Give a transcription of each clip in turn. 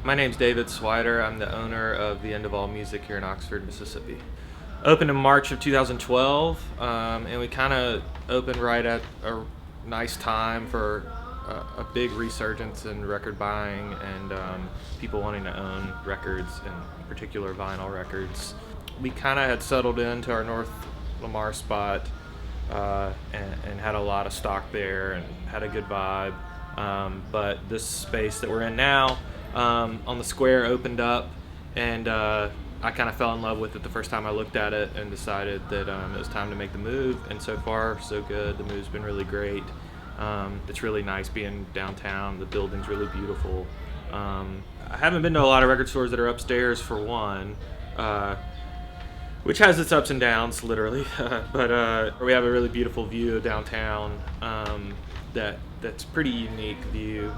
My name's David Swider. I'm the owner of the End of All Music here in Oxford, Mississippi. Opened in March of 2012, and we kind of opened right at a nice time for a big resurgence in record buying and people wanting to own records, and in particular vinyl records. We kind of had settled into our North Lamar spot and had a lot of stock there and had a good vibe. But this space that we're in now on the square opened up, and I kind of fell in love with it the first time I looked at it and decided that it was time to make the move. And so far, so good. The move's been really great. It's really nice being downtown. The building's really beautiful. I haven't been to a lot of record stores that are upstairs, for one, which has its ups and downs, literally. But we have a really beautiful view of downtown. That's pretty unique view.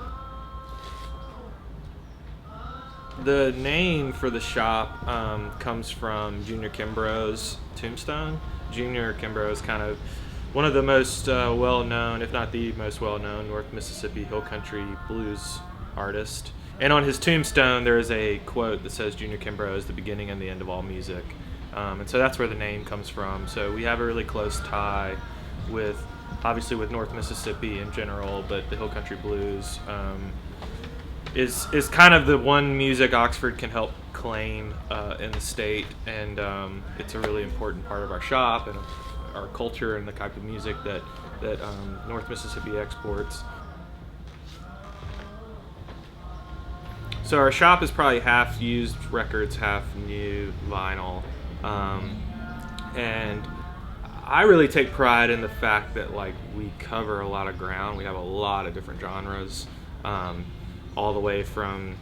The name for the shop comes from Junior Kimbrough's tombstone. Junior Kimbrough is kind of one of the most well-known, if not the most well-known, North Mississippi hill country blues artist. And on his tombstone, there is a quote that says, "Junior Kimbrough is the beginning and the end of all music." And so that's where the name comes from. So we have a really close tie with, obviously, with North Mississippi in general, but the hill country blues is kind of the one music Oxford can help claim in the state, and it's a really important part of our shop and our culture and the type of music that North Mississippi exports. So our shop is probably half used records, half new vinyl, and I really take pride in the fact that we cover a lot of ground. We have a lot of different genres. All the way from,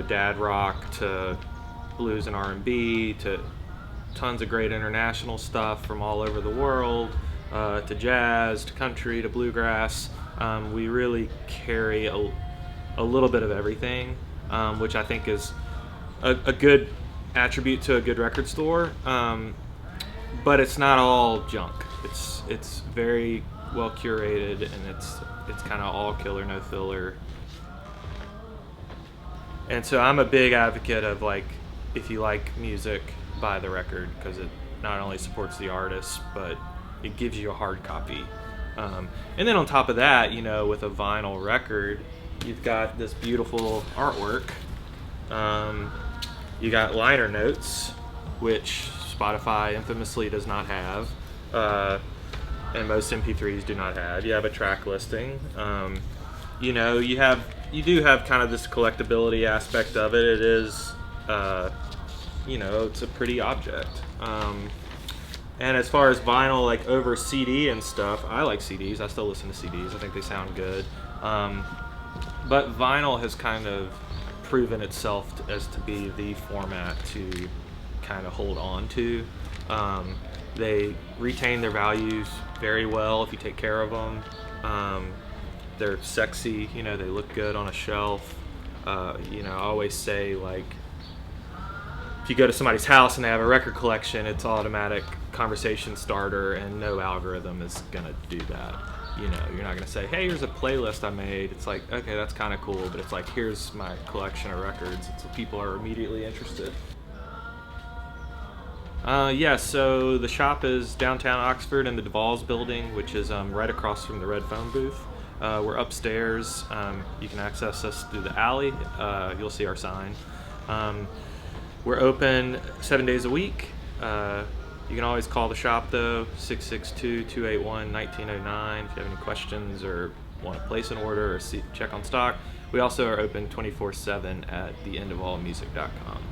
dad rock to blues and R&B to tons of great international stuff from all over the world, to jazz, to country, to bluegrass. We really carry a little bit of everything, which I think is a good attribute to a good record store. But it's not all junk. It's very well curated, and it's kind of all killer, no filler. And so I'm a big advocate of, if you like music, buy the record, because it not only supports the artist, but it gives you a hard copy. And then on top of that, with a vinyl record, you've got this beautiful artwork. You got liner notes, which Spotify infamously does not have, and most MP3s do not have. You have a track listing. You do have kind of this collectability aspect of it. It is, it's a pretty object. And as far as vinyl, over CD and stuff, I like CDs. I still listen to CDs. I think they sound good. But vinyl has kind of proven itself as to be the format to kind of hold on to. They retain their values very well if you take care of them. They're sexy, they look good on a shelf. I always say, if you go to somebody's house and they have a record collection, it's automatic conversation starter, and no algorithm is gonna do that. You're not gonna say, "Hey, here's a playlist I made." It's like, okay, that's kind of cool, but it's like, here's my collection of records. People are immediately interested. So the shop is downtown Oxford in the Duvall's building, which is right across from the red phone booth. We're upstairs. You can access us through the alley. You'll see our sign. We're open 7 days a week. You can always call the shop, though, 662-281-1909 if you have any questions or want to place an order or check on stock. We also are open 24/7 at theendofallmusic.com.